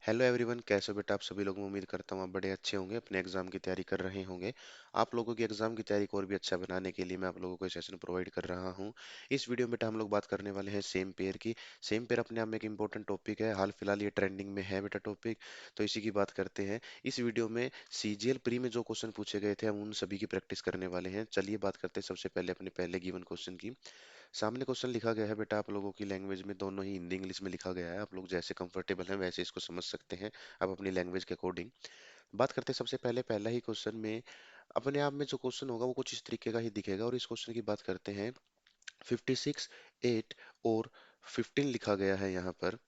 Hello everyone, कैसे हो बेटा? आप सभी लोग, मैं उम्मीद करता हूँ आप बड़े अच्छे होंगे, अपने एग्जाम की तैयारी कर रहे होंगे। आप लोगों की एग्जाम की तैयारी को और भी अच्छा बनाने के लिए मैं आप लोगों को सेशन प्रोवाइड कर रहा हूँ। इस वीडियो में बेटा हम लोग बात करने वाले हैं सेम पेयर की। सेम पेयर अपने आप में एक इंपॉर्टेंट टॉपिक है, हाल फिलहाल ये ट्रेंडिंग में है बेटा टॉपिक। तो इसी की बात करते हैं। इस वीडियो में सीजीएल प्री में जो क्वेश्चन पूछे गए थे हम उन सभी की प्रैक्टिस करने वाले हैं। चलिए बात करते हैं सबसे पहले अपने पहले गिवन क्वेश्चन की। सामने क्वेश्चन लिखा गया है बेटा आप लोगों की लैंग्वेज में, दोनों ही हिंदी इंग्लिश में लिखा गया है। आप लोग जैसे कंफर्टेबल हैं वैसे इसको समझ सकते हैं, आप अपनी लैंग्वेज के अकॉर्डिंग। बात करते हैं सबसे पहले पहला ही क्वेश्चन में। अपने आप में जो क्वेश्चन होगा वो कुछ इस तरीके का ही दिखेगा, और इस क्वेश्चन की बात करते हैं। 56, 8 और 15 लिखा गया है यहाँ पर।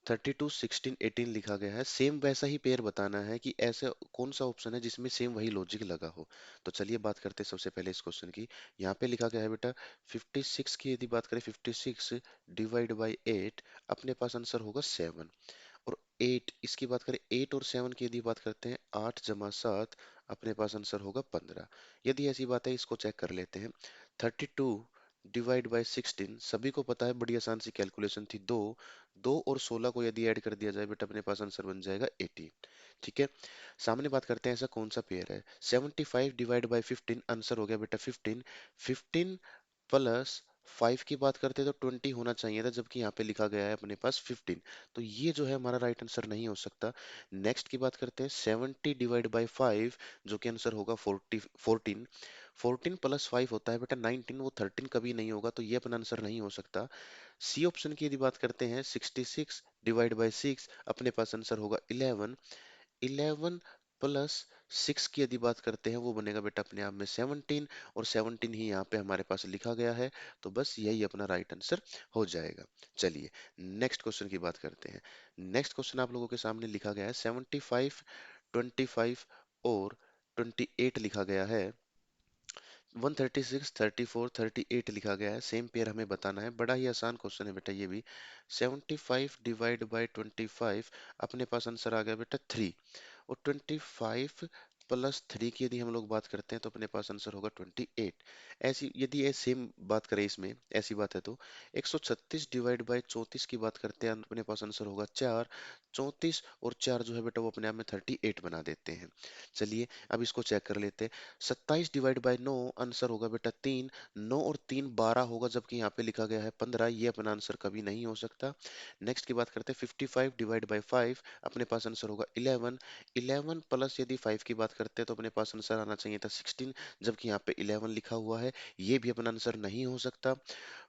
32, 16, 18 लिखा गया है। सेम वैसा ही पेयर बताना है कि ऐसे कौन सा ऑप्शन है जिसमें सेम वही लॉजिक लगा हो। तो चलिए बात करते हैं सबसे पहले इस क्वेश्चन की। यहाँ पे लिखा गया है बेटा 56 की, यदि बात करें 56 डिवाइड बाई 8, अपने पास आंसर होगा 7। और 8, इसकी बात करें 8 और 7 की यदि बात करते हैं, 8 जमा 7, अपने पास आंसर होगा 15। यदि ऐसी बात है इसको चेक कर लेते हैं। 32 डिवाइड बाई 16, सभी को पता है, बड़ी आसान सी कैलकुलेशन थी। दो दो और 16 को यदि ऐड कर दिया जाए बेटा, अपने पास आंसर बन जाएगा 18। ठीक है। सामने बात करते हैं ऐसा कौन सा पेयर है। 75 डिवाइड बाई 15, आंसर हो गया बेटा 15। 15 प्लस 5 की बात करते तो 20 होना चाहिए था, जबकि यहाँ पे लिखा गया है अपने पास 15। तो ये जो है हमारा राइट आंसर नहीं हो सकता। नेक्स्ट की बात करते हैं 70 डिवाइड बाई 5, जो कि आंसर होगा 14। 14 प्लस 5 होता है बेटा 19, वो 13 कभी नहीं होगा, तो ये अपना आंसर नहीं हो सकता। सी ऑप्शन की यदि बात करते हैं 66 डिवाइड बाई 6, अपने पास आंसर होगा 11। 11 प्लस 6 की यदि बात करते हैं, वो बनेगा बेटा अपने आप में 17, और 17 ही यहाँ पे हमारे पास लिखा गया है। तो बस यही अपना राइट आंसर हो जाएगा। चलिए नेक्स्ट क्वेश्चन की बात करते हैं। नेक्स्ट क्वेश्चन आप लोगों के सामने लिखा गया है 75, 25 और 28 लिखा गया है। 136, 34, 38 लिखा गया है। सेम पेयर हमें बताना है। बड़ा ही आसान क्वेश्चन है बेटा ये भी। 75 डिवाइड बाई 25, अपने पास आंसर आ गया बेटा 3। और 25 प्लस 3 की यदि हम लोग बात करते हैं तो अपने पास आंसर होगा 28। ऐसी यदि ये सेम बात करें, इसमें ऐसी बात है तो 136 डिवाइड बाई 34 की बात करते हैं, अपने पास आंसर होगा 4। 34 और 4 जो है बेटा वो अपने आप में 38 बना देते हैं। चलिए अब इसको चेक कर लेते हैं। 27 डिवाइड बाई 9, आंसर होगा बेटा 3। 9 और 3 12 होगा, जबकि यहाँ पे लिखा गया है 15। ये अपना आंसर कभी नहीं हो सकता। नेक्स्ट की बात करते हैं 55 डिवाइड बाई 5, अपने पास आंसर होगा 11। 11 प्लस यदि 5 की बात करते हैं तो अपने पास आंसर आना चाहिए था 16, जबकि यहाँ पे 11 लिखा हुआ है। ये भी अपना आंसर नहीं हो सकता।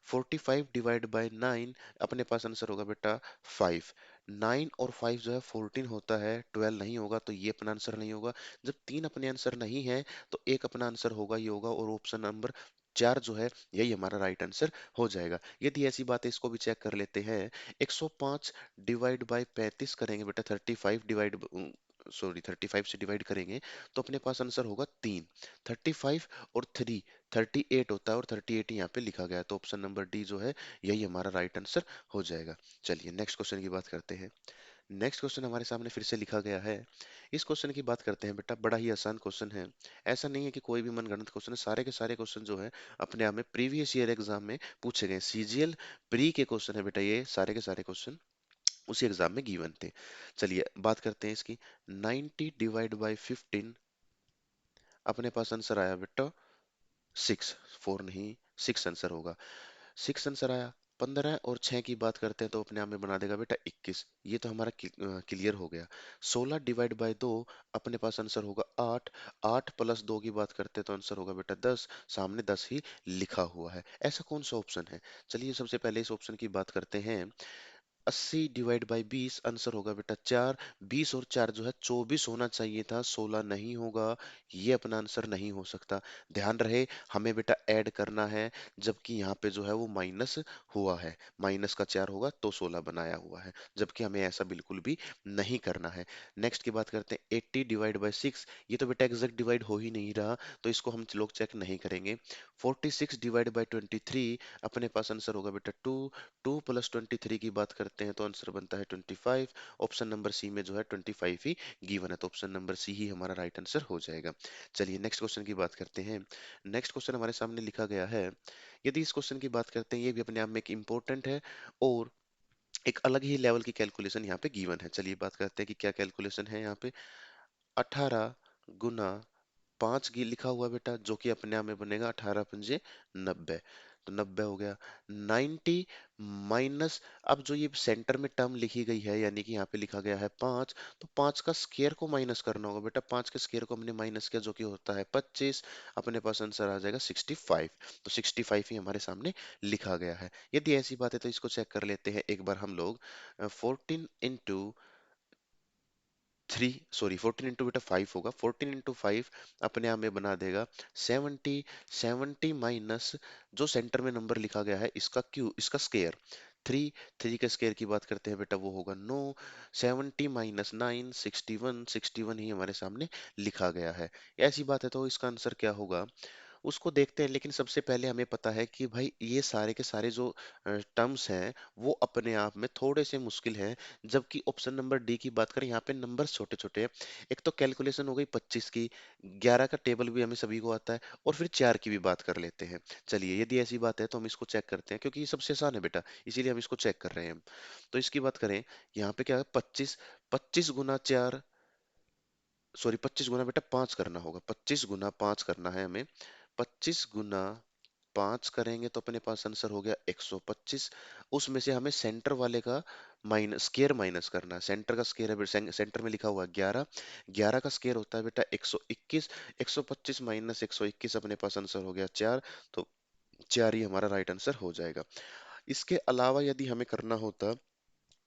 45 डिवाइड बाई 9, अपने पास आंसर होगा बेटा 5। 9 और 5 जो है 14 होता है, 12 नहीं होगा, तो ये अपना आंसर नहीं होगा। जब तीन अपने आंसर नहीं है तो एक अपना आंसर होगा ही होगा, और ऑप्शन नंबर 4 जो है यही हमारा राइट आंसर हो जाएगा। यदि ऐसी बात है इसको भी चेक कर लेते हैं। 105 डिवाइड बाई 35 करेंगे बेटा, 35 डिवाइड, सॉरी 35 से डिवाइड करेंगे तो अपने पास आंसर होगा 3। 35 और 3 38 होता है, और 38 यहाँ पे लिखा गया है, तो ऑप्शन नंबर डी जो है यही हमारा राइट आंसर हो जाएगा। चलिए नेक्स्ट क्वेश्चन की बात करते हैं। नेक्स्ट क्वेश्चन हमारे सामने फिर से लिखा गया है। इस क्वेश्चन की बात करते हैं बेटा, बड़ा ही आसान क्वेश्चन है। ऐसा नहीं है कि कोई भी मनगढ़ंत क्वेश्चन है, सारे के सारे क्वेश्चन जो है अपने आप में प्रीवियस ईयर एग्जाम में पूछे गए। सीजीएल प्री के क्वेश्चन है बेटा, ये सारे के सारे क्वेश्चन उसी एग्जाम में गिवन थे। चलिए बात करते हैं इसकी। 90 डिवाइड बाई 15, अपने पास आंसर आया बेटा 6। 4 नहीं, 6 आंसर होगा। 6 आंसर आया। 15 और 6 की बात करते हैं तो अपने आप में बना देगा बेटा 21। ये तो हमारा क्लियर हो गया। 16 डिवाइड बाय 2, अपने पास आंसर होगा 8। 8 प्लस 2 की बात करते हैं तो आंसर होगा बेटा 10। सामने 10 ही लिखा हुआ है। ऐसा कौन सा ऑप्शन है? चलिए सबसे पहले इस ऑप्शन की बात करते हैं। 80 डिवाइड बाई 20, आंसर होगा बेटा 4। 20 और 4 जो है 24 होना चाहिए था, 16 नहीं होगा। ये अपना आंसर नहीं हो सकता। ध्यान रहे, हमें बेटा ऐड करना है, जबकि यहाँ पे जो है वो माइनस हुआ है। माइनस का 4 होगा तो 16 बनाया हुआ है, जबकि हमें ऐसा बिल्कुल भी नहीं करना है। नेक्स्ट की बात करते हैं 80 डिवाइड बाई 6। ये तो बेटा एग्जैक्ट डिवाइड हो ही नहीं रहा, तो इसको हम लोग चेक नहीं करेंगे। 46 डिवाइड बाई 23, अपने पास आंसर होगा बेटा 2। 2 प्लस 23 की बात करते हैं तो आंसर बनता है 25। ऑप्शन नंबर सी में जो है 25 ही गिवन है, तो ऑप्शन नंबर सी ही हमारा राइट आंसर हो जाएगा। चलिए नेक्स्ट क्वेश्चन की बात करते हैं। नेक्स्ट क्वेश्चन हमारे सामने लिखा गया है। यदि इस क्वेश्चन की बात करते हैं, ये भी अपने आप में एक इम्पोर्टेंट है, और एक अलग ही लेवल की कैलकुलेशन यहाँ पे गिवन है। चलिए बात करते हैं कि क्या कैलकुलेशन है यहाँ पे। 18 गुना 5 लिखा हुआ बेटा, जो कि अपने आप में बनेगा 18 पंजे 90। तो 90 हो गया। 90 माइनस, अब जो ये सेंटर में टर्म लिखी गई है, यानी कि यहाँ पे लिखा गया है 5, तो 5 का स्केयर को माइनस करना होगा बेटा। 5 के स्केयर को हमने माइनस किया, जो कि होता है 25। अपने पास आंसर आ जाएगा 65। तो 65 ही हमारे सामने लिखा गया है। यदि ऐसी बात है तो इसको चेक कर लेते हैं एक बार हम लोग। 14 इंटू 5 होगा। 14 इंटू 5 अपने आप में बना देगा 70। 70 माइनस जो सेंटर में नंबर लिखा गया है, इसका स्केयर 3। 3 के स्केयर की बात करते हैं बेटा, वो होगा 9। 70 - 9 61। 61 ही हमारे सामने लिखा गया है। ऐसी बात है तो इसका आंसर क्या होगा, उसको देखते हैं। लेकिन सबसे पहले हमें पता है कि भाई ये सारे के सारे जो टर्म्स हैं वो अपने आप में थोड़े से मुश्किल हैं। जबकि ऑप्शन नंबर डी की बात करें, यहाँ पे नंबर छोटे छोटे हैं। एक तो कैलकुलेशन हो गई 25 की, 11 का टेबल भी हमें सभी को आता है, और फिर 4 की भी बात कर लेते हैं। चलिए यदि ऐसी बात है तो हम इसको चेक करते हैं, क्योंकि ये सबसे आसान है बेटा, इसीलिए हम इसको चेक कर रहे हैं। तो इसकी बात करें, यहाँ पे क्या है, 25। 25 गुना 4, सॉरी 25 गुना बेटा 5 करना होगा। 25 गुना 5 करना है हमें। 25 गुना 5 करेंगे तो अपने पास आंसर हो गया 125। उसमें से हमें सेंटर वाले का माइनस स्केयर माइनस करना है। सेंटर का स्केयर है सेंटर में लिखा हुआ है 11। 11 का स्केयर होता है बेटा 121। 125 माइनस 121, अपने पास आंसर हो गया 4। तो 4 ही हमारा राइट आंसर हो जाएगा। इसके अलावा यदि हमें करना होता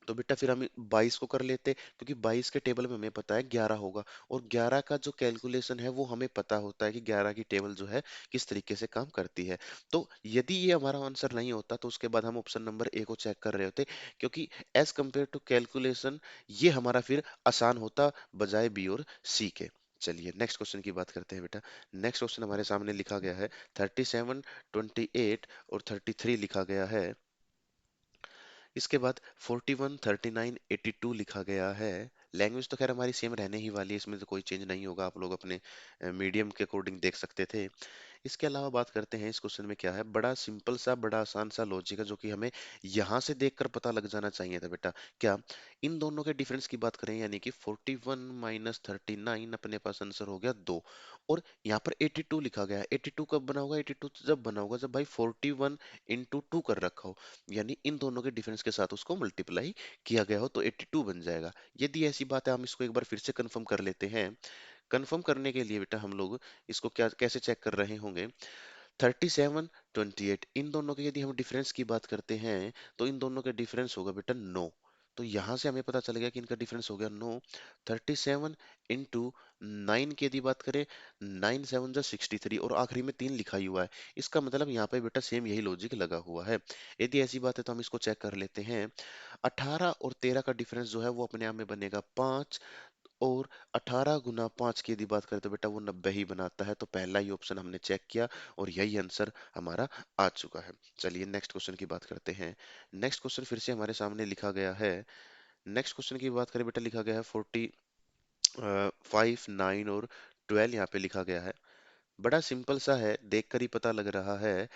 तो बेटा फिर हम 22 को कर लेते, क्योंकि 22 के टेबल में हमें पता है 11 होगा, और 11 का जो कैलकुलेशन है वो हमें पता होता है कि 11 की टेबल जो है किस तरीके से काम करती है। तो यदि ये हमारा आंसर नहीं होता तो उसके बाद हम ऑप्शन नंबर ए को चेक कर रहे होते, क्योंकि एज कंपेयर टू कैलकुलेशन ये हमारा फिर आसान होता बजाय बी और सी के। चलिए नेक्स्ट क्वेश्चन की बात करते हैं बेटा। नेक्स्ट क्वेश्चन हमारे सामने लिखा गया है 37, 28 और 33 लिखा गया है। इसके बाद 41, 39, 82 लिखा गया है। लैंग्वेज तो खैर हमारी सेम रहने ही वाली है, इसमें तो कोई चेंज नहीं होगा, आप लोग अपने मीडियम के अकॉर्डिंग देख सकते थे। इसके अलावा बात करते हैं इस क्वेश्चन में क्या है। बड़ा सिंपल सा, बड़ा आसान सा लॉजिक है, जो कि हमें यहाँ से देखकर पता लग जाना चाहिए था बेटा। क्या, इन दोनों के डिफरेंस की बात करें, यानी कि 41 माइनस 39, अपने पास आंसर हो गया 2। और यहाँ पर 82 लिखा गया है। 82 कब बना होगा, 82 जब बना होगा जब भाई 41 इंटू 2 कर रखा हो, यानी इन दोनों के डिफरेंस के साथ उसको मल्टीप्लाई किया गया हो, तो 82 बन जाएगा। यदि ऐसी बात है, हम इसको एक बार फिर से कंफर्म कर लेते हैं। कंफर्म करने के लिए बेटा हम लोग इसको क्या कैसे चेक कर रहे होंगे। 37, 28, इन दोनों के यदि हम डिफरेंस की बात करते हैं तो इन दोनों के डिफरेंस होगा बेटा 9। तो यहां से हमें पता चल गया कि इनका डिफरेंस हो गया 9। 37 इंटू 9 की यदि बात करें, 9 7 जा 63, और आखिरी में 3 लिखा ही हुआ है। इसका मतलब यहाँ पे बेटा सेम यही लॉजिक लगा हुआ है। यदि ऐसी बात है तो हम इसको चेक कर लेते हैं। 18 और 13 का डिफरेंस जो है वो अपने आप में बनेगा 5, और 18 गुना 5 की यदि बात करें तो बेटा वो 90 ही बनाता है। तो पहला ही ऑप्शन हमने चेक किया और यही आंसर हमारा आ चुका है। चलिए नेक्स्ट क्वेश्चन की बात करते हैं। नेक्स्ट क्वेश्चन फिर से हमारे सामने लिखा गया है। नेक्स्ट क्वेश्चन की बात करें बेटा, लिखा गया है 45, 9 और 12 यहाँ पे लिखा गया है। बड़ा सिंपल सा है, देखकर ही पता लग रहा है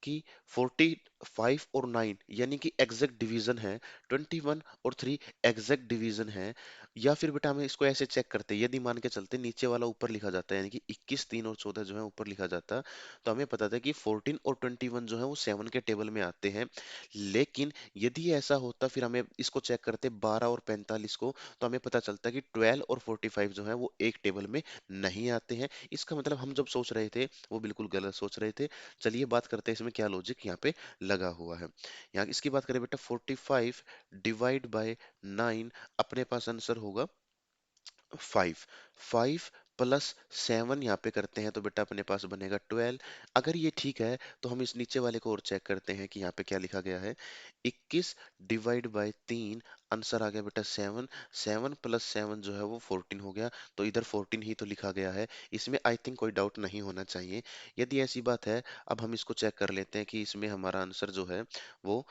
कि 45 और 9 यानी कि एग्जैक्ट डिवीजन है। 21 और 3 एग्जैक्ट डिवीजन है। या फिर बेटा हमें इसको ऐसे चेक करते हैं, यदि मान के चलते नीचे वाला ऊपर लिखा जाता है, यानी कि 21, 3 और 14 जो है ऊपर लिखा जाता है, तो हमें पता था कि 14 और 21 जो है वो 7 के टेबल में आते हैं। लेकिन यदि ऐसा होता, फिर हमें इसको चेक करते 12 और 45 को, तो हमें पता चलता कि 12 और 45 जो है वो एक टेबल में नहीं आते हैं। इसका मतलब हम जब सोच रहे थे वो बिल्कुल गलत सोच रहे थे। चलिए बात करते हैं इसमें क्या लॉजिक यहाँ पे लगा हुआ है। यहाँ इसकी बात करें बेटा, 45 डिवाइड बाय 9, अपने पास आंसर होगा 5। 5 प्लस 7 यहाँ पे करते हैं तो बेटा अपने पास बनेगा 12। अगर ये ठीक है तो हम इस नीचे वाले को और चेक करते हैं कि यहाँ पे क्या लिखा गया है। 21 डिवाइड बाय 3, आंसर आ गया बेटा 7। 7 प्लस 7 जो है वो 14 हो गया। तो इधर 14 ही तो लिखा गया है, इसमें आई थिंक कोई डाउट नहीं होना चाहिए। यदि ऐसी बात है, अब हम इसको चेक कर लेते हैं कि इसमें हमारा आंसर जो है वो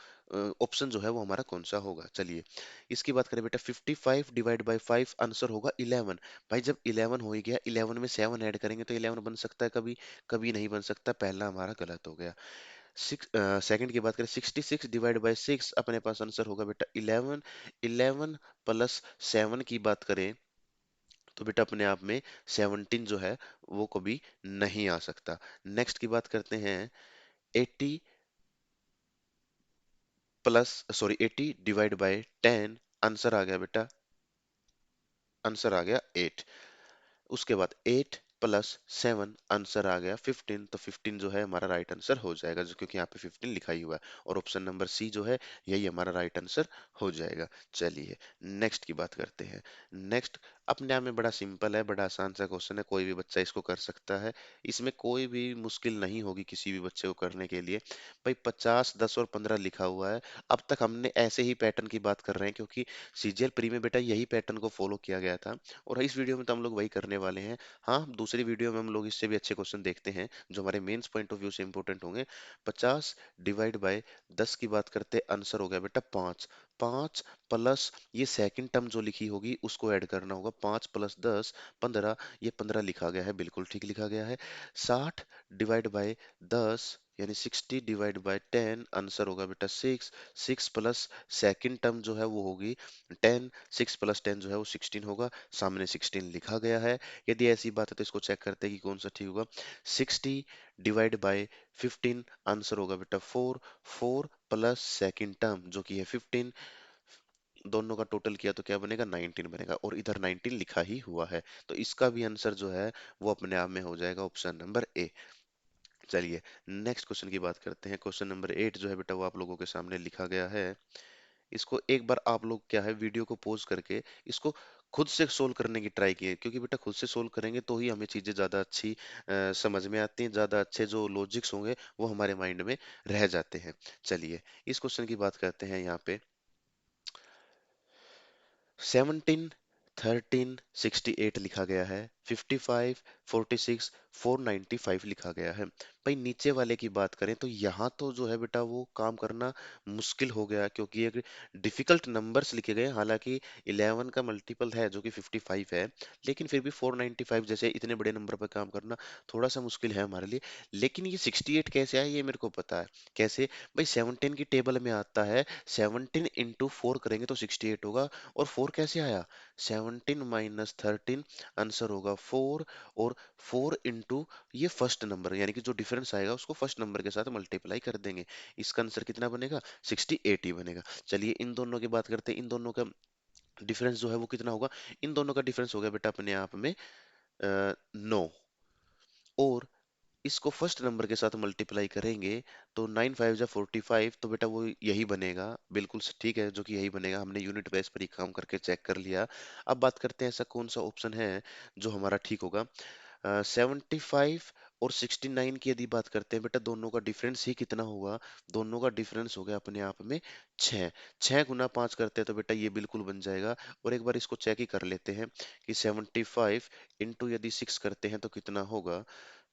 ऑप्शन जो है वो हमारा कौन सा होगा। चलिए इसकी बात करें बेटा, 55 डिवाइड बाई 5, आंसर होगा 11। भाई जब 11 हो ही गया, 11 में 7 ऐड करेंगे तो 11 बन सकता है कभी, कभी नहीं बन सकता। पहला हमारा गलत हो गया। सेकंड की बात करें, 66 डिवाइड बाय 6, अपने पास आंसर होगा बेटा 11। 11 प्लस 7 की बात करें तो बेटा अपने आप में 17 जो है वो कभी नहीं आ सकता। नेक्स्ट की बात करते हैं, 80 80 डिवाइड बाय 10, आंसर आ गया बेटा, आंसर आ गया 8। उसके बाद 8 प्लस 7, आंसर आ गया 15, तो 15 जो है हमारा राइट आंसर हो जाएगा, जो क्योंकि यहाँ पे 15 लिखा ही हुआ है, और ऑप्शन नंबर सी जो है यही हमारा राइट आंसर हो जाएगा। चलिए नेक्स्ट की बात करते हैं। नेक्स्ट अपने आप में बड़ा सिंपल है, बड़ा आसान सा क्वेश्चन है, कोई भी बच्चा इसको कर सकता है। इसमें कोई भी मुश्किल नहीं होगी किसी भी बच्चे को करने के लिए। भाई 50, 10 और 15 लिखा हुआ है। अब तक हमने ऐसे ही पैटर्न की बात कर रहे हैं, क्योंकि सीजीएल प्री में बेटा यही पैटर्न को फॉलो किया गया था, और इस वीडियो में तो हम लोग वही करने वाले हैं। हाँ, दूसरी वीडियो में हम लोग इससे भी अच्छे क्वेश्चन देखते हैं जो हमारे मेंस पॉइंट ऑफ व्यू से इंपॉर्टेंट होंगे। 50 डिवाइड बाय 10 की बात करते, आंसर हो गया बेटा 5। 5 प्लस ये सेकंड टर्म जो लिखी होगी उसको ऐड करना होगा, 5 + 10 15, ये 15 लिखा गया है, बिल्कुल ठीक लिखा गया है। 60 डिवाइड बाय 10 यानी 60 डिवाइड बाय 10, आंसर होगा बेटा 6। 6 प्लस सेकंड टर्म जो है वो होगी 10, 6 + 10 जो है वो 16 होगा, सामने 16 लिखा गया है। यदि ऐसी बात है तो इसको चेक करते हैं कि कौन सा ठीक होगा। 60 डिवाइड बाय 15, आंसर होगा बेटा 4। 4 प्लस सेकंड टर्म जो कि है 15, दोनों का टोटल किया तो क्या बनेगा, 19 बनेगा, और इधर 19 लिखा ही हुआ है, तो इसका भी आंसर जो है वो अपने आप में हो जाएगा ऑप्शन नंबर ए। चलिए नेक्स्ट क्वेश्चन की बात करते हैं। क्वेश्चन नंबर 8 जो है बेटा वो आप लोगों के सामने लिखा गया है। इसको एक बार आप लोग क्या है, वीडियो को पॉज करके इसको खुद से सोल्व करने की ट्राई कीजिए, क्योंकि बेटा खुद से सोल्व करेंगे तो ही हमें चीजें ज्यादा अच्छी समझ में आती हैं, ज्यादा अच्छे जो लॉजिक्स होंगे वो हमारे माइंड में रह जाते हैं। चलिए इस क्वेश्चन की बात करते हैं। यहाँ पे 17 13 68 लिखा गया है, 55 46 495 लिखा गया है। भाई नीचे वाले की बात करें तो यहाँ तो जो है बेटा वो काम करना मुश्किल हो गया, क्योंकि एक डिफिकल्ट नंबर्स लिखे गए, हालांकि 11 का मल्टीपल है जो कि 55 है, लेकिन फिर भी 495 जैसे इतने बड़े नंबर पर काम करना थोड़ा सा मुश्किल है हमारे लिए। लेकिन ये 68 कैसे आया ये मेरे को पता है। कैसे? भाई 17 की टेबल में आता है, 17 × 4 करेंगे तो 68 होगा, और 4 कैसे आया, 17 - 13, आंसर होगा 4। और 4 इंटू ये फर्स्ट नंबर, यानी कि जो डिफरेंस आएगा उसको फर्स्ट नंबर के साथ मल्टीप्लाई कर देंगे, इसका आंसर कितना बनेगा, 68 ही बनेगा। चलिए इन दोनों की बात करते हैं, इन दोनों का डिफरेंस जो है वो कितना होगा। इन दोनों का डिफरेंस हो गया बेटा अपने आप में 9, और इसको फर्स्ट नंबर के साथ मल्टीप्लाई करेंगे तो 9 × 5 = 45, तो बेटा वो यही बनेगा, बिल्कुल ठीक है, जो कि यही बनेगा, हमने यूनिट बेस पर ही काम करके चेक कर लिया। अब बात करते हैं ऐसा कौन सा ऑप्शन है जो हमारा ठीक होगा। 75 और 69 की यदि बात करते हैं बेटा, दोनों का डिफरेंस ही कितना होगा, दोनों का डिफरेंस हो गया अपने आप में 6। 6 × 5 करते हैं तो बेटा ये बिल्कुल बन जाएगा, और एक बार इसको चेक ही कर लेते हैं कि 75 इंटू यदि 6 करते हैं तो कितना होगा।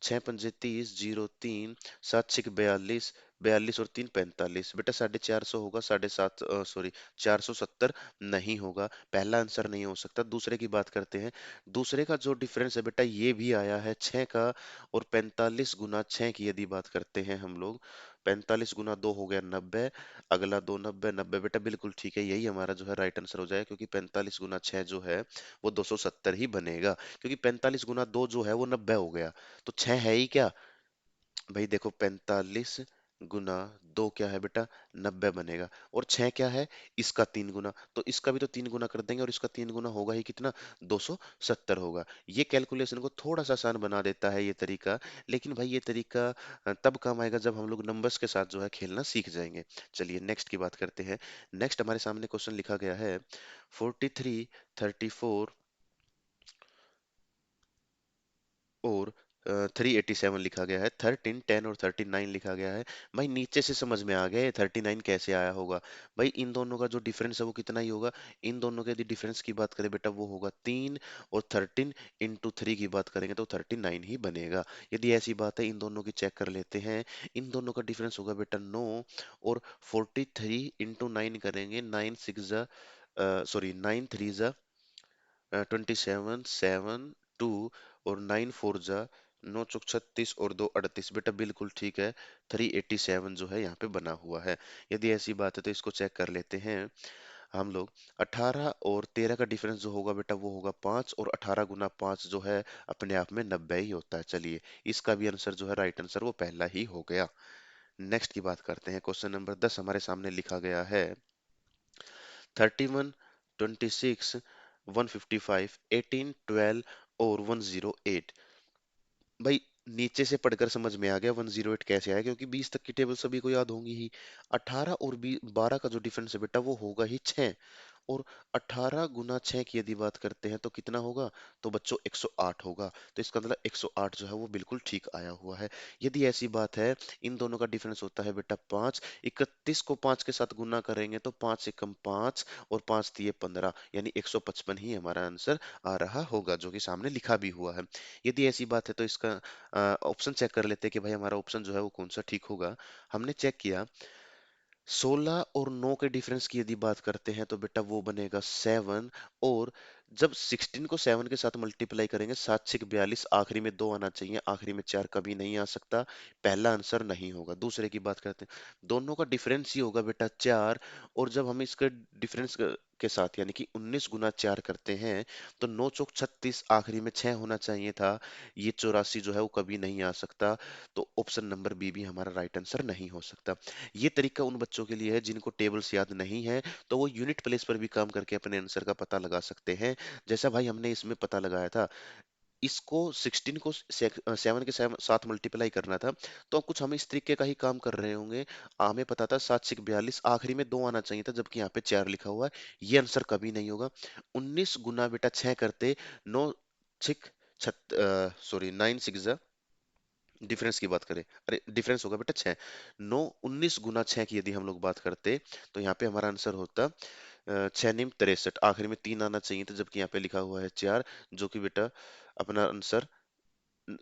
6 × 5 = 30, 0 3, 7 × 6 = 42, 42 और 3 45, बेटा 450 होगा, 750, सॉरी 470 नहीं होगा, पहला आंसर नहीं हो सकता। दूसरे की बात करते हैं, दूसरे का जो डिफरेंस है बेटा ये भी आया है 6 का, और 45 × 6 की यदि बात करते हैं हम लोग, 45 × 2 हो गया 90, अगला 2 90 90, बेटा बिल्कुल ठीक है, यही हमारा जो है राइट आंसर हो जाएगा, क्योंकि 45 × 6 जो है वो 270 ही बनेगा, क्योंकि 45 × 2 जो है वो 90 हो गया, तो 6 है ही क्या। भाई देखो 45 × 2 क्या है बेटा, 90 बनेगा, और 6 क्या है, इसका 3 गुना, तो इसका भी तो 3 गुना कर देंगे, और इसका 3 गुना होगा ही कितना, 270 होगा। ये कैलकुलेशन को थोड़ा सा आसान बना देता है ये तरीका, लेकिन भाई ये तरीका तब काम आएगा जब हम लोग नंबर्स के साथ जो है खेलना सीख जाएंगे। चलिए नेक्स्ट की बात करते हैं। नेक्स्ट हमारे सामने क्वेश्चन लिखा गया है, 43 34 और 387 लिखा गया है, 13 10 और 39 लिखा गया है। भाई नीचे से समझ में आ गया 39 कैसे आया होगा। भाई इन दोनों का जो डिफरेंस है वो कितना ही होगा, इन दोनों के यदि डिफरेंस की बात करें बेटा वो होगा 3, और 13 × 3 की बात करेंगे तो 39 ही बनेगा। यदि ऐसी बात है इन दोनों की चेक कर लेते हैं, इन दोनों का डिफरेंस होगा बेटा 9, और 43 × 9 करेंगे, 9 3 ज़ा 27 7 2, और 9 4 ज़ा नौ चौक 36 और दो 38, बेटा बिल्कुल ठीक है। 387 जो है यहाँ पे बना हुआ है। यदि ऐसी बात है तो इसको चेक कर लेते हैं हम लोग। 18 और 13 का डिफरेंस जो होगा बेटा वो होगा 5, और 18 गुना 5 जो है अपने आप में 90 ही होता है। चलिए, इसका भी आंसर जो है राइट आंसर वो पहला ही हो गया। नेक्स्ट की बात करते हैं। क्वेश्चन नंबर 10 हमारे सामने लिखा गया है 31, 26, 155, 18, 12 और 108। भाई, नीचे से पढ़कर समझ में आ गया 108 कैसे आया, क्योंकि 20 तक की टेबल सभी को याद होंगी ही। 18 और 12 का जो डिफरेंस है बेटा वो होगा ही 6, और 18 गुना 6 की यदि बात करते हैं तो कितना होगा, तो बच्चों 108 होगा। तो इसका मतलब 108 जो है वो बिल्कुल ठीक आया हुआ है। यदि ऐसी बात है, इन दोनों का डिफरेंस होता है बेटा 5। 31 को 5 के साथ गुना करेंगे तो 5 से कम 5 और 5 दिए 15, यानी 155 ही हमारा आंसर आ रहा होगा, जो कि सामने लिखा भी हुआ है। यदि ऐसी बात है तो इसका ऑप्शन चेक कर लेते हैं कि भाई हमारा ऑप्शन जो है वो कौन सा ठीक होगा। हमने चेक किया, 16 और 9 के डिफरेंस की यदि बात करते हैं तो बेटा वो बनेगा 7, और जब 16 को 7 के साथ मल्टीप्लाई करेंगे, 7 6 42, आखिरी में 2 आना चाहिए, आखिरी में 4 कभी नहीं आ सकता। पहला आंसर नहीं होगा। दूसरे की बात करते हैं, दोनों का डिफरेंस ही होगा बेटा 4, और जब हम इसके डिफरेंस के साथ यानी कि 19 गुना 4 करते हैं तो 9 चौक 36, आखिरी में 6 होना चाहिए था, ये 84 जो है वो कभी नहीं आ सकता। तो ऑप्शन नंबर बी भी हमारा राइट आंसर नहीं हो सकता। ये तरीका उन बच्चों के लिए है जिनको टेबल्स याद नहीं है, तो वो यूनिट प्लेस पर भी काम करके अपने आंसर का पता लगा सकते हैं। जैसा भाई हमने इसमें पता लगाया था, इसको 16 को 7 के साथ मल्टीप्लाई करना था, तो अब कुछ हम इस तरीके का ही काम कर रहे होंगे। हमें पता था 7 6 42, आखिरी में 2 आना चाहिए था, जबकि यहाँ पे 4 लिखा हुआ है। ये आंसर कभी नहीं होगा। 19 गुना बेटा 6 करते, 9 6 सॉरी 9 6, डिफरेंस की बात करें, अरे डिफरेंस होगा बेटा 6, 9 19 गुना 6 की यदि हम लोग बात करते तो यहाँ पे हमारा आंसर होता 6 निम 63, आखिर में 3 आना चाहिए था, जबकि यहाँ पे लिखा हुआ है 4, जो कि बेटा अपना आंसर,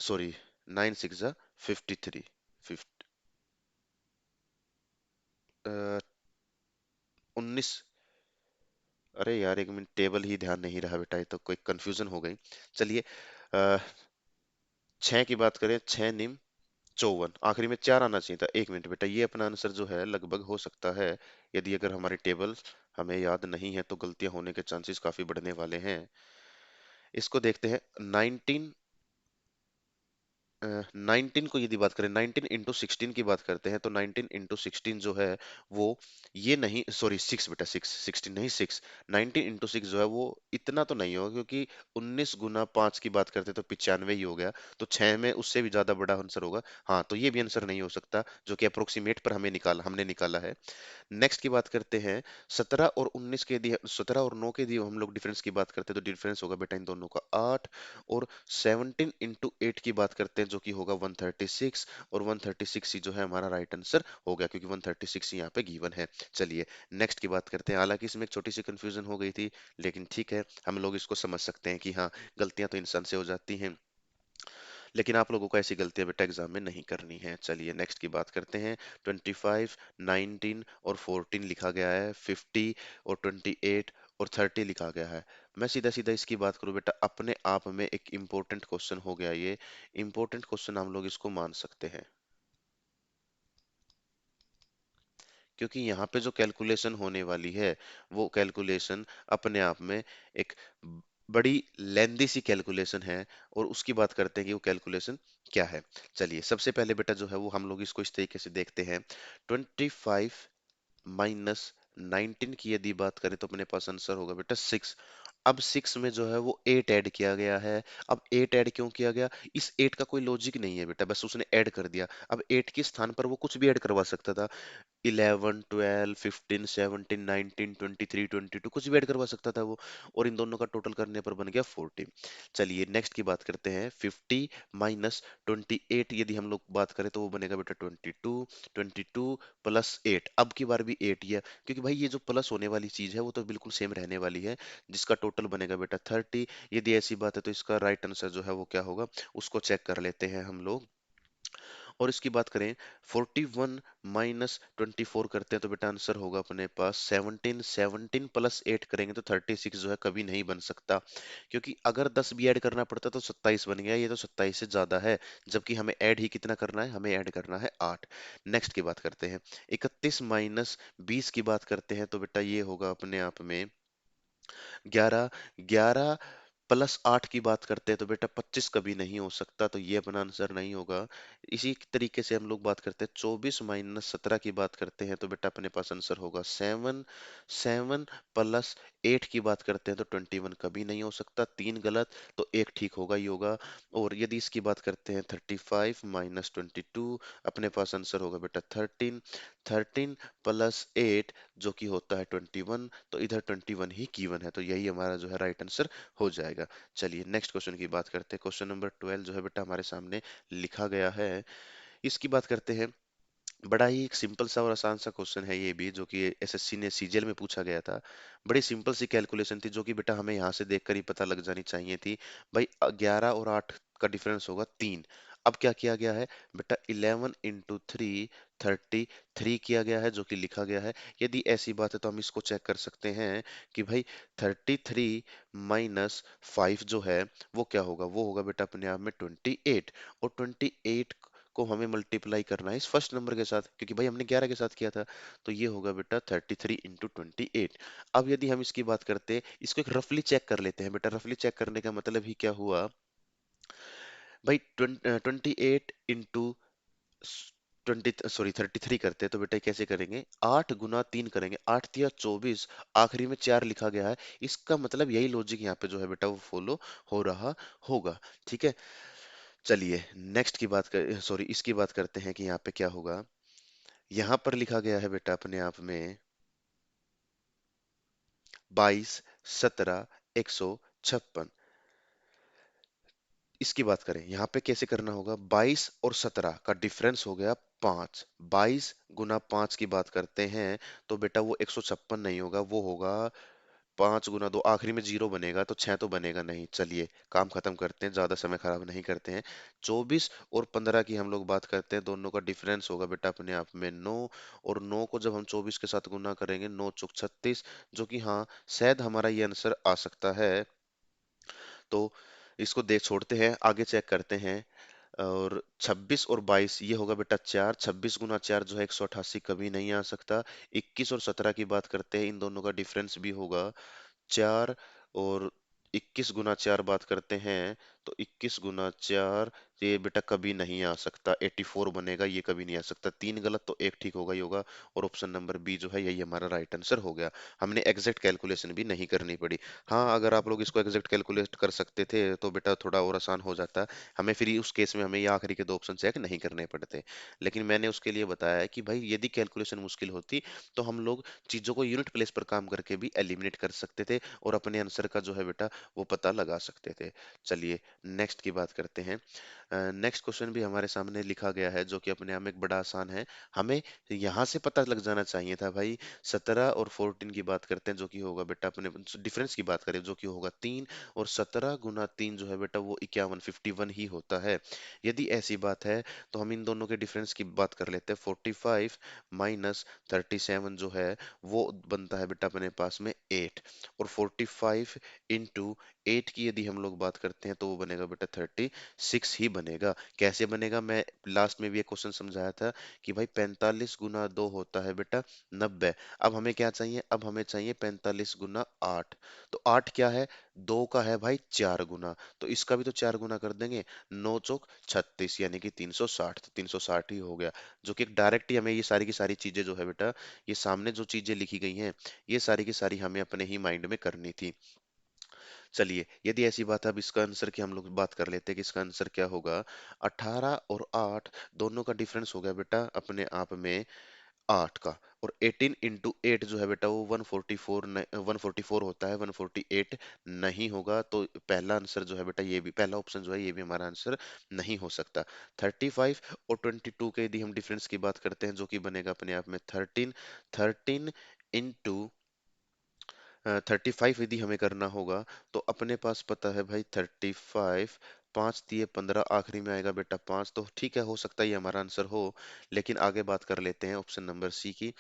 सॉरी 9 6 53, 19। अरे यार एक मिनट, टेबल ही ध्यान नहीं रहा बेटा, ये तो कोई कंफ्यूजन हो गई। चलिए, 6 की बात करें, 6 निम 54, आखिरी में 4 आना चाहिए था। एक मिनट बेटा, ये अपना आंसर जो है लगभग हो सकता है, यदि अगर हमारी टेबल हमें याद नहीं है तो गलतियां होने के चांसेस काफी बढ़ने वाले हैं। इसको देखते हैं। 19, 19 को यदि बात करें, 19 इंटू 16 की बात करते हैं तो 19 इंटू 16 जो है वो, ये नहीं, सॉरी 6 बेटा, 6 16 नहीं 6, 19 इंटू 6 जो है वो इतना तो नहीं होगा, क्योंकि 19 गुना 5 की बात करते तो 95 ही हो गया, तो 6 में उससे भी ज्यादा बड़ा आंसर होगा। हाँ, तो ये भी आंसर नहीं हो सकता, जो कि अप्रोक्सीमेट पर हमने निकाला है। नेक्स्ट की बात करते हैं, 17 और 19 के यदि 17 और 9 के यदि हम लोग डिफरेंस की बात करते हैं तो डिफरेंस होगा बेटा इन दोनों का 8, और 17 इंटू 8 की बात करते हैं जो कि होगा 136, और 136 ही जो है हमारा राइट आंसर हो गया, क्योंकि 136 यहाँ पे गिवन है। चलिए, नेक्स्ट की बात करते हैं। हालांकि इसमें एक छोटी सी कंफ्यूजन हो गई थी, लेकिन ठीक है, हम लोग इसको समझ सकते हैं कि हाँ, गलतियां तो इंसान से हो जाती हैं, लेकिन आप लोगों को ऐसी गलतियां बेटा एग्जाम में नहीं करनी है। चलिए, नेक्स्ट की बात करते हैं। 25, 19 और 14 लिखा गया है, 50 और 28 और 30 लिखा गया है। मैं सीधा सीधा इसकी बात करूं बेटा, अपने आप में एक इम्पोर्टेंट क्वेश्चन हो गया ये। इम्पोर्टेंट क्वेश्चन हम लोग इसको मान सकते हैं, क्योंकि यहाँ पे जो कैलकुलेशन होने वाली है वो कैलकुलेशन अपने आप में एक बड़ी लेंदी सी कैलकुलेशन है, और उसकी बात करते हैं कि वो कैलकुलेशन क्या है। चलिए, सबसे पहले बेटा जो है वो हम लोग इसको इस तरीके से देखते हैं। 25 माइनस 19 की यदि बात करें तो अपने पास आंसर होगा बेटा 6। अब 6 में जो है वो 8 ऐड किया गया है। अब 8 ऐड क्यों किया गया, इस 8 का कोई लॉजिक नहीं है बेटा, बस उसने ऐड कर दिया। अब 8 के स्थान पर वो कुछ भी ऐड करवा सकता था, 11 12 15 17 19 23 22, कुछ भी ऐड करवा सकता था वो, और इन दोनों का टोटल करने पर बन गया 40। चलिए, नेक्स्ट की बात करते हैं। 50 माइनस 28 यदि हम लोग बात करें तो वो बनेगा बेटा 22, 22 प्लस 8, अब की बार भी 8 ही है, क्योंकि भाई ये जो प्लस होने वाली चीज है वो तो बिल्कुल सेम रहने वाली है, जिसका टोटल बनेगा बेटा 30। यदि ऐसी बात है तो इसका राइट आंसर जो है वो क्या होगा, उसको चेक कर लेते हैं हम लोग। और इसकी बात करें 41 माइनस 24 करते हैं तो बेटा आंसर होगा अपने पास 17। 17 प्लस 8 करेंगे तो 36 जो है कभी नहीं बन सकता, क्योंकि अगर 10 भी ऐड करना पड़ता तो 27 बन गया, ये तो 27 से ज्यादा है। जबकि हमें ऐड ही कितना करना है, हमें ऐड करना है 8। नेक्स्ट की बात करते हैं, 31 माइनस 20 की बात करते हैं तो बेटा ये होगा अपने आप में 11। 11 प्लस 8 की बात करते हैं तो बेटा 25 कभी नहीं हो सकता, तो ये अपना आंसर नहीं होगा। इसी तरीके से हम लोग बात करते हैं 24 माइनस 17 की बात करते हैं तो बेटा अपने पास आंसर होगा 7। 7 प्लस 8 की बात करते हैं तो 21 कभी नहीं हो सकता, तीन गलत, तो एक ठीक होगा ही होगा। और यदि इसकी बात करते हैं 35 माइनस 22, अपने पास आंसर होगा बेटा 13। 13 प्लस 8 जो कि होता है 21, तो इधर 21 ही गिवन है, तो यही हमारा जो है राइट आंसर हो जाएगा। चलिए नेक्स्ट क्वेश्चन की बात करते हैं। क्वेश्चन नंबर 12 जो है बेटा हमारे सामने लिखा गया है, इसकी बात करते हैं। बड़ा ही एक सिंपल सा और आसान सा क्वेश्चन है ये भी, जो कि एसएससी ने सीजीएल में पूछा गया था। बड़ी सिंपल सी कैलकुलेशन थी, जो कि बेटा हमें यहाँ से देखकर ही पता लग जानी चाहिए थी। भाई 11 और 8 का डिफरेंस होगा 3। अब क्या किया गया है बेटा, 11 इंटू 3 33 किया गया है, जो कि लिखा गया है। यदि ऐसी बात है तो हम इसको चेक कर सकते हैं कि भाई 33 माइनस 5 जो है वो क्या होगा, वो होगा बेटा अपने आप में 28। और 28 को हमें मल्टीप्लाई करना है इस फर्स्ट नंबर के साथ, क्योंकि भाई हमने 11 के साथ किया था। तो ये होगा बेटा 33 इंटू 28। अब यदि हम इसकी बात करते हैं, इसको एक रफली चेक कर लेते हैं बेटा। रफली चेक करने का मतलब ही क्या हुआ भाई, 33 करते हैं तो बेटा कैसे करेंगे, 8 गुना 3 करेंगे, 8 तिया 24, आखिरी में 4 लिखा गया है। इसका मतलब यही लॉजिक यहाँ पे जो है बेटा वो फॉलो हो रहा होगा। ठीक है, चलिए नेक्स्ट की बात कर, सॉरी इसकी बात करते हैं कि यहाँ पे क्या होगा। यहाँ पर लिखा गया है बेटा अपने आप में 22, 17, 156। इसकी बात करें यहाँ पे कैसे करना होगा, 22 और 17 का डिफरेंस हो गया 5। 22 गुना 5 की बात करते हैं तो बेटा वो 156 नहीं होगा, वो होगा 5 गुना 2, आखिरी में जीरो बनेगा तो 6 तो बनेगा नहीं। चलिए काम खत्म करते हैं, ज्यादा समय खराब नहीं करते हैं। 24 और 15 की हम लोग बात करते हैं, दोनों का डिफरेंस होगा बेटा अपने आप में 9। और 9 को जब हम 24 के साथ गुना करेंगे, 9 चौक 36, जो कि हाँ शायद हमारा ये आंसर आ सकता है। तो इसको देख छोड़ते हैं, आगे चेक करते हैं। और 26 और 22 ये होगा बेटा 4। 26 गुना 4 जो है 188 कभी नहीं आ सकता। 21 और 17 की बात करते हैं, इन दोनों का डिफरेंस भी होगा 4। और 21 गुना 4 बात करते हैं तो 21 गुना 4 ये बेटा कभी नहीं आ सकता, 84 बनेगा, ये कभी नहीं आ सकता। तीन गलत तो एक ठीक होगा ही होगा। और ऑप्शन नंबर बी जो है यही हमारा राइट आंसर हो गया। हमने एग्जैक्ट कैलकुलेशन भी नहीं करनी पड़ी। हाँ अगर आप लोग इसको एग्जैक्ट कैलकुलेट कर सकते थे तो बेटा थोड़ा और आसान हो जाता। हमें फिर उस केस में हमें ये आखिरी के दो ऑप्शन चेक नहीं करने पड़ते। लेकिन मैंने उसके लिए बताया है कि भाई यदि कैलकुलेशन मुश्किल होती तो हम लोग चीजों को यूनिट प्लेस पर काम करके भी एलिमिनेट कर सकते थे और अपने आंसर का जो है बेटा वो पता लगा सकते थे। चलिए नेक्स्ट की बात करते हैं। नेक्स्ट क्वेश्चन भी हमारे सामने लिखा गया है, जो कि अपने आप में एक बड़ा आसान है। हमें यहाँ से पता लग जाना चाहिए था भाई। 17 और 14 की बात करते हैं, जो कि होगा बेटा अपने डिफरेंस की बात करें जो कि होगा 3। और 17 गुना 3 जो है बेटा वो 51, 51 ही होता है। यदि ऐसी बात है तो हम इन दोनों के डिफरेंस की बात कर लेते हैं। 45 माइनस 37 जो है वो बनता है बेटा अपने पास में 8। और 45 इंटू 8 की यदि हम लोग बात करते हैं तो वो बनेगा बेटा 36 ही बनेगा। कैसे बनेगा, मैं लास्ट में भी एक क्वेश्चन समझाया था कि भाई 45 गुना 2 होता है बेटा 90। अब हमें क्या चाहिए, अब हमें चाहिए 45 गुना 8। तो 8 क्या है, 2 का है भाई 4 गुना, तो इसका भी तो 4 गुना कर देंगे। 9 चौक 36 यानी कि 360, तो 360 ही हो गया। जो कि डायरेक्ट ही हमें ये सारी की सारी चीजें जो है बेटा, ये सामने जो चीजें लिखी गई हैं ये सारी की सारी हमें अपने ही माइंड में करनी थी। चलिए यदि ऐसी बात है, अब इसका आंसर की हम लोग बात कर लेते हैं कि इसका आंसर क्या होगा। 18 और 8 दोनों का डिफरेंस हो गया बेटा अपने आप में 8 का। और 18 इंटू 8 जो है बेटा वो 144, 144 होता है, 148 नहीं होगा। तो पहला आंसर जो है बेटा, ये भी पहला ऑप्शन जो है ये भी हमारा आंसर नहीं हो सकता। 35 और 22 के यदि हम डिफरेंस की बात करते हैं, जो कि बनेगा अपने आप में 13। 13 इंटू 35 यदि हमें करना होगा तो अपने पास पता है भाई 35 पाँच दिए 15, आखिरी में आएगा बेटा पाँच, तो ठीक है, हो सकता है ये हमारा आंसर हो। लेकिन आगे बात कर लेते हैं ऑप्शन नंबर सी की।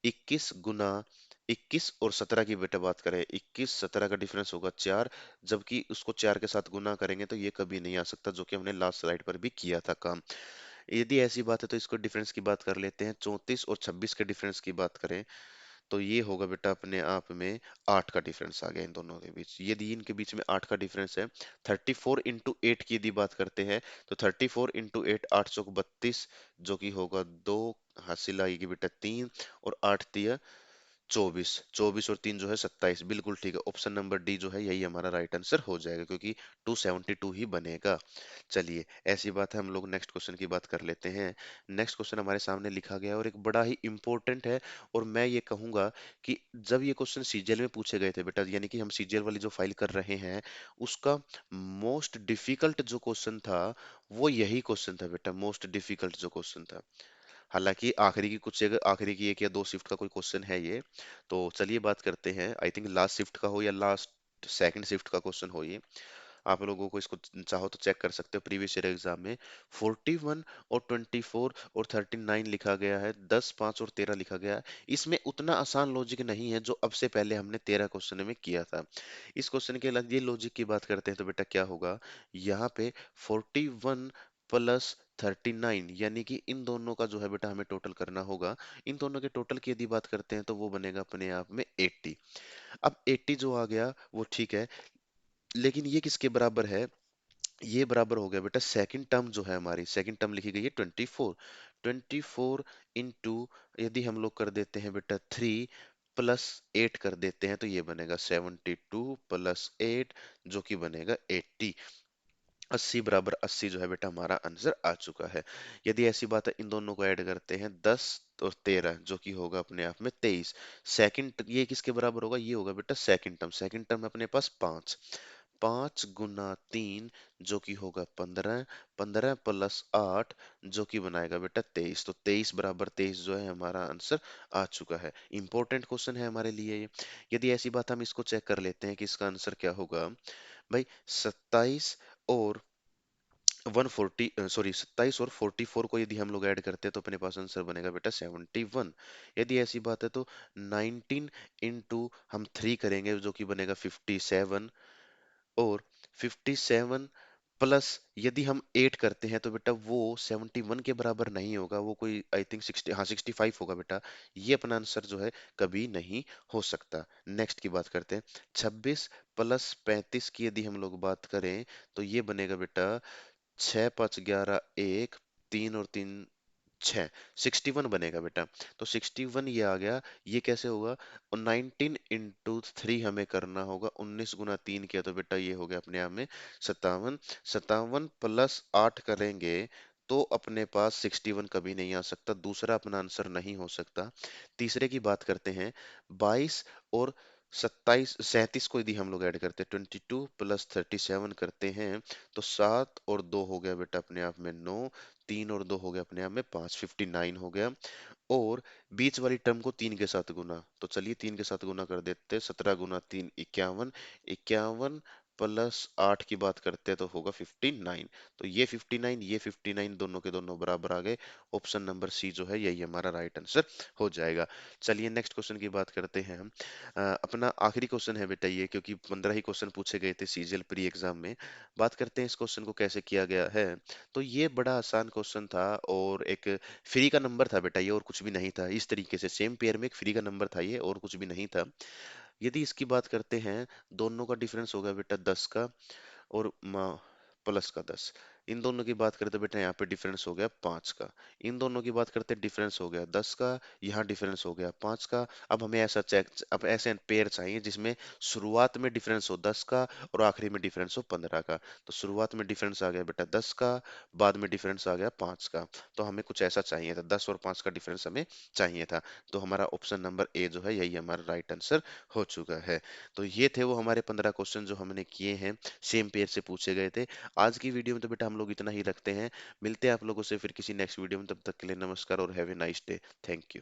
21 गुना 21 और 17 की बेटा बात करें, 21 17 का डिफरेंस होगा 4, जबकि उसको 4 के साथ गुना करेंगे तो ये कभी नहीं आ सकता, जो कि हमने लास्ट स्लाइड पर भी किया था काम। यदि ऐसी बात है तो इसको डिफरेंस की बात कर लेते हैं। 34 और 26 के डिफरेंस की बात करें तो ये होगा बेटा अपने आप में 8 का डिफरेंस आ गया इन दोनों के बीच। यदि इनके बीच में 8 का डिफरेंस है, 34 इंटू 8 की यदि बात करते हैं तो 34 इंटू 8, 8 चौक 32, जो कि होगा 2, हासिल आएगी बेटा 3, और 8 24, 24 और 3 जो है 27, बिल्कुल ठीक है। ऑप्शन नंबर डी जो है यही हमारा राइट आंसर हो जाएगा, क्योंकि 272 ही बनेगा। चलिए, ऐसी बात है, हम लोग नेक्स्ट क्वेश्चन की बात कर लेते हैं। नेक्स्ट क्वेश्चन हमारे सामने लिखा गया है और एक बड़ा ही इंपॉर्टेंट है। और मैं ये कहूंगा कि जब ये क्वेश्चन सीजीएल में पूछे गए थे बेटा, यानी कि हम सीजीएल वाली जो फाइल कर रहे हैं, उसका मोस्ट डिफिकल्ट जो क्वेश्चन था वो यही क्वेश्चन था बेटा, मोस्ट डिफिकल्ट जो क्वेश्चन था। हालांकि आखिरी की कुछ जगह, आखिरी की एक या दो शिफ्ट का कोई क्वेश्चन है ये। तो चलिए बात करते हैं, आई थिंक लास्ट शिफ्ट का हो या लास्ट सेकंड शिफ्ट का क्वेश्चन हो ये। आप लोगों को इसको चाहो तो चेक कर सकते हो प्रीवियस ईयर एग्जाम में। 41 और 24 और 39 लिखा गया है, 10 5 और 13 लिखा गया है। इसमें उतना आसान लॉजिक नहीं है जो अब से पहले हमने 13 क्वेश्चन में किया था। इस क्वेश्चन के अलग ये लॉजिक की बात करते हैं तो बेटा क्या होगा, यहाँ पे 41 + 39, यानी कि इन दोनों का जो है बेटा हमें टोटल करना होगा। इन दोनों के टोटल की यदि बात करते हैं तो वो बनेगा अपने आप में 80। अब 80 जो आ गया वो ठीक है, लेकिन ये किसके बराबर है, ये बराबर हो गया बेटा सेकंड टर्म जो है, हमारी सेकंड टर्म लिखी गई है 24। 24 इंटू, यदि हम लोग कर देते हैं बेटा 3 + 8 कर देते हैं तो ये बनेगा 72 + 8, जो कि बनेगा 80। 80 = 80 जो है बेटा हमारा आंसर आ चुका है। यदि ऐसी बात है, इन दोनों को ऐड करते हैं 10 और 13, जो कि होगा अपने आप में 23। सेकंड ये किसके बराबर होगा, ये होगा बेटा सेकंड टर्म। सेकंड टर्म अपने पास 5, 5 × 3 जो कि होगा 15, 15 + 8 जो कि बनाएगा बेटा 23। तो 23 = 23 जो है हमारा आंसर आ चुका है। इंपॉर्टेंट क्वेश्चन है हमारे लिए ये। यदि ऐसी बात हम इसको चेक कर लेते हैं कि इसका आंसर क्या होगा भाई। 27 और 27 और 44 को यदि हम लोग ऐड करते हैं तो अपने पास आंसर बनेगा बेटा 71। यदि ऐसी बात है तो 19 इंटू हम 3 करेंगे जो कि बनेगा 57, और 57 प्लस यदि हम 8 करते हैं तो बेटा वो 71 के बराबर नहीं होगा, वो कोई आई थिंक 60, हाँ 65 होगा बेटा। ये अपना आंसर जो है कभी नहीं हो सकता। नेक्स्ट की बात करते हैं। 26 + 35 की यदि हम लोग बात करें तो ये बनेगा बेटा 6 5 11 1, 3 और 3 6, 61 बनेगा बेटा। तो 61 ये आ गया। ये कैसे होगा, और 19 इंटू 3 हमें करना होगा, 19 × 3 किया तो बेटा ये हो गया अपने आप में 57। 57 + 8 करेंगे तो अपने पास 61 कभी नहीं आ सकता, दूसरा अपना आंसर नहीं हो सकता। तीसरे की बात करते हैं, 22 और 37 को यदि हम लोग ऐड करते हैं, 22 + 37 करते हैं तो 7 और 2 हो गया बेटा अपने आप में 9, 3 और 2 हो गया अपने आप में 5, 59 हो गया। और बीच वाली टर्म को 3 के साथ गुना, तो चलिए 3 के साथ गुना कर देते हैं, 17 × 3 = 51, 51 + 8 की बात करते हैं तो होगा 59। तो ये 59, ये 59 दोनों के दोनों बराबर आ गए। ऑप्शन नंबर सी जो है यही हमारा राइट आंसर हो जाएगा। चलिए नेक्स्ट क्वेश्चन की बात करते हैं हम। अपना आखिरी क्वेश्चन है बेटा ये, क्योंकि 15 ही क्वेश्चन पूछे गए थे सीजीएल प्री एग्जाम में। बात करते हैं इस क्वेश्चन को कैसे किया गया है। तो ये बड़ा आसान क्वेश्चन था, और एक फ्री का नंबर था बेटा ये, और कुछ भी नहीं था। इस तरीके से सेम पेयर में एक फ्री का नंबर था ये, और कुछ भी नहीं था। यदि इसकी बात करते हैं, दोनों का डिफरेंस होगा बेटा 10 का, और प्लस का 10। इन दोनों की बात करें तो बेटा यहाँ पे डिफरेंस हो गया 5 का। इन दोनों की बात करते हैं, डिफरेंस हो गया 10 का, यहाँ डिफरेंस हो गया 5 का। अब हमें ऐसा चेक, अब ऐसे पेयर चाहिए जिसमें शुरुआत में डिफरेंस हो 10 का और आखिरी में डिफरेंस हो 15 का। तो शुरुआत में डिफरेंस आ गया बेटा 10 का, बाद में डिफरेंस आ गया 5 का। तो हमें कुछ ऐसा चाहिए था, 10 और 5 का डिफरेंस हमें चाहिए था। तो हमारा ऑप्शन नंबर ए जो है यही हमारा राइट आंसर हो चुका है। तो ये थे वो हमारे 15 क्वेश्चन जो हमने किए हैं, सेम पेयर से पूछे गए थे। आज की वीडियो में तो बेटा हम लोग इतना ही रखते हैं। मिलते हैं आप लोगों से फिर किसी नेक्स्ट वीडियो में, तब तक के लिए नमस्कार और have a nice day. Thank you.